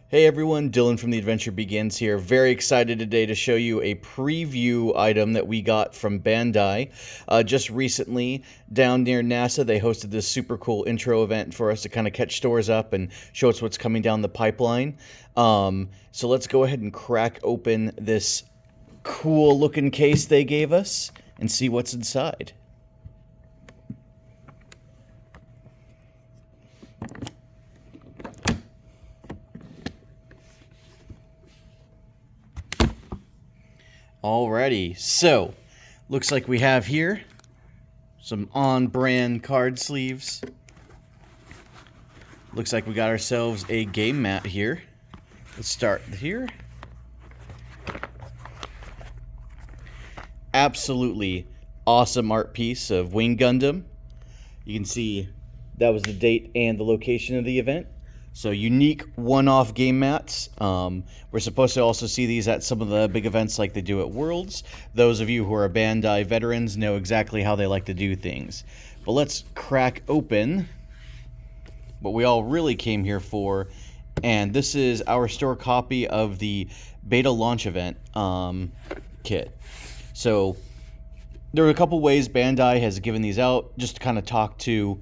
Hey everyone, Dylan from The Adventure Begins here. Very excited today to show you a preview item that we got from Bandai. Just recently, down near NASA, they hosted this super cool intro event for us to kind of catch stores up and show us what's coming down the pipeline. So let's go ahead and crack open this cool looking case they gave us and see what's inside. Alrighty, so looks like we have here some on-brand card sleeves. Looks like we got ourselves a game mat here. Let's start here. Absolutely awesome art piece of Wing Gundam. You can see that was the date and the location of the event. So unique one-off game mats. We're supposed to also see these at some of the big events like they do at Worlds. Those of you who are Bandai veterans know exactly how they like to do things. But let's crack open what we all really came here for. And this is our store copy of the beta launch event kit. So there are a couple ways Bandai has given these out, just to kind of talk to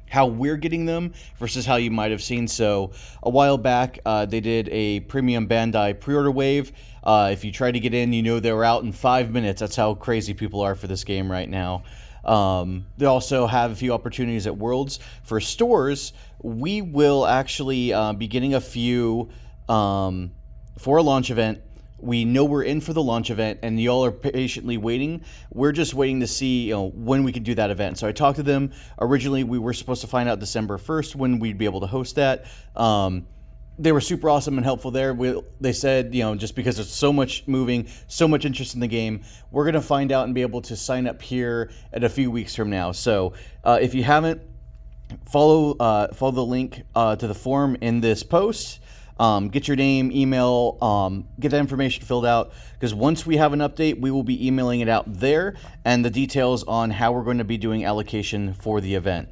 how we're getting them versus how you might have seen. So a while back, they did a premium Bandai pre-order wave. If you try to get in, you know they were out in 5 minutes. That's how crazy people are for this game right now. They also have a few opportunities at Worlds. For stores, we will actually be getting a few for a launch event. We know we're in for the launch event, and y'all are patiently waiting. We're just waiting to see, when we can do that event. So I talked to them. Originally, we were supposed to find out December 1st when we'd be able to host that. They were super awesome and helpful there. They said, just because there's so much moving, so much interest in the game, we're going to find out and be able to sign up here at a few weeks from now. So if you haven't, follow the link to the form in this post. Get your name, email, get that information filled out, because once we have an update, we will be emailing it out there and the details on how we're going to be doing allocation for the event.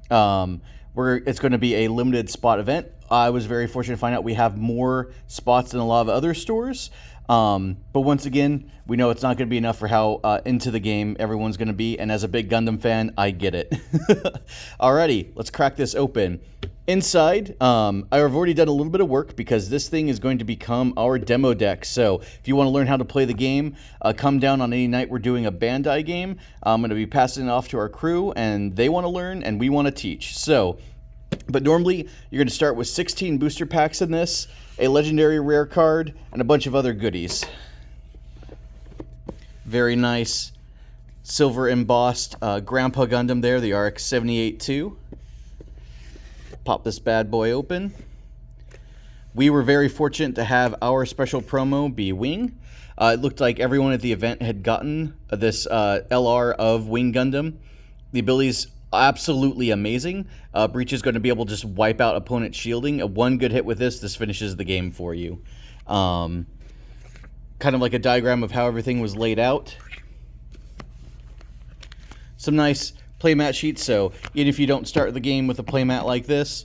It's going to be a limited spot event. I was very fortunate to find out we have more spots than a lot of other stores. But once again, we know it's not going to be enough for how into the game everyone's going to be. And as a big Gundam fan, I get it. Alrighty, let's crack this open. Inside, I've already done a little bit of work because this thing is going to become our demo deck. So if you want to learn how to play the game, come down on any night we're doing a Bandai game. I'm going to be passing it off to our crew, and they want to learn and we want to teach. But normally, you're going to start with 16 booster packs in this, a legendary rare card, and a bunch of other goodies. Very nice silver embossed Grandpa Gundam there, the RX-78-2. Pop this bad boy open. We were very fortunate to have our special promo be Wing. It looked like everyone at the event had gotten this LR of Wing Gundam. The ability's absolutely amazing. Breach is going to be able to just wipe out opponent shielding. One good hit with this finishes the game for you. Kind of like a diagram of how everything was laid out. Some nice playmat sheets, so even if you don't start the game with a playmat like this,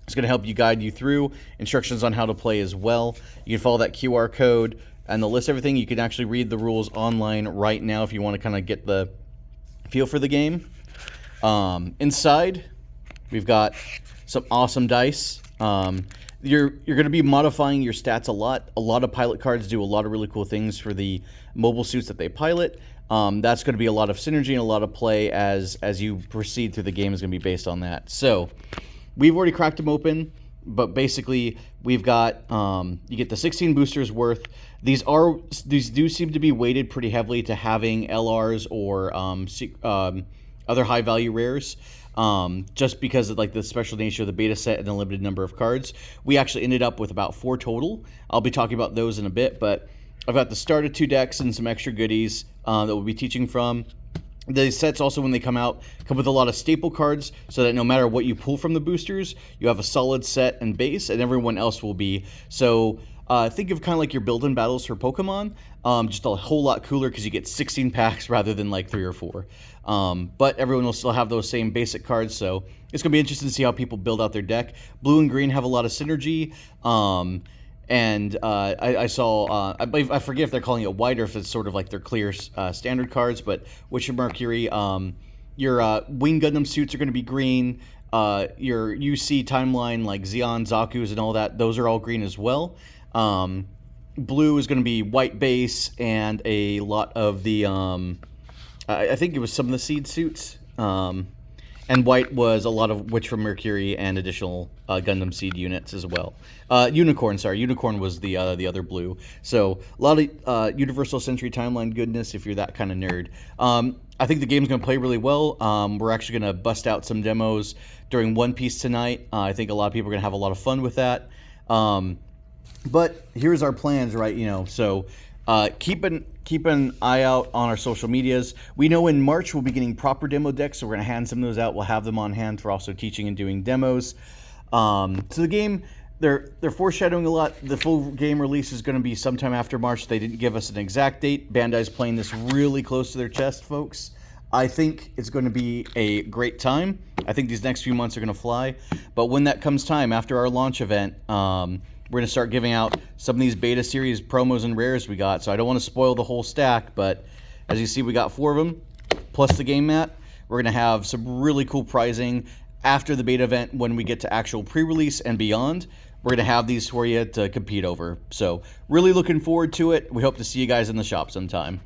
it's going to help you guide you through instructions on how to play as well. You can follow that QR code and the list everything. You can actually read the rules online right now if you want to kind of get the feel for the game. Inside, we've got some awesome dice. You're going to be modifying your stats a lot. A lot of pilot cards do a lot of really cool things for the mobile suits that they pilot. That's going to be a lot of synergy and a lot of play as you proceed through the game is going to be based on that. So we've already cracked them open, but basically we've got you get the 16 boosters worth. These do seem to be weighted pretty heavily to having LRs or other high value rares. Just because of like the special nature of the beta set and the limited number of cards. We actually ended up with about 4 total. I'll be talking about those in a bit, but I've got the start of 2 decks and some extra goodies that we'll be teaching from. The sets also, when they come out, come with a lot of staple cards so that no matter what you pull from the boosters, you have a solid set and base, and everyone else will be. So Think of kind of like your build-in battles for Pokemon, just a whole lot cooler because you get 16 packs rather than like 3 or 4. But everyone will still have those same basic cards, so it's going to be interesting to see how people build out their deck. Blue and green have a lot of synergy, and I saw, I forget if they're calling it white or if it's sort of like their clear standard cards, but with your Mercury, your Wing Gundam suits are going to be green. Your UC timeline like Zeon, Zaku's, and all that, those are all green as well. Blue is going to be white base and a lot of the, I think it was some of the seed suits. And white was a lot of Witch from Mercury and additional Gundam seed units as well. Unicorn was the other blue. So a lot of Universal Century Timeline goodness if you're that kind of nerd. I think the game's going to play really well. We're actually going to bust out some demos during One Piece tonight. I think a lot of people are going to have a lot of fun with that. But here's our plans, right? So keep an eye out on our social medias. We know in March we'll be getting proper demo decks, so we're going to hand some of those out. We'll have them on hand for also teaching and doing demos. So the game, they're foreshadowing a lot. The full game release is going to be sometime after March. They didn't give us an exact date. Bandai's playing this really close to their chest, folks. I think it's going to be a great time. I think these next few months are going to fly. But when that comes time, after our launch event, we're going to start giving out some of these beta series promos and rares we got. So I don't want to spoil the whole stack, but as you see, we got 4 of them, plus the game mat. We're going to have some really cool pricing after the beta event when we get to actual pre-release and beyond. We're going to have these for you to compete over. So really looking forward to it. We hope to see you guys in the shop sometime.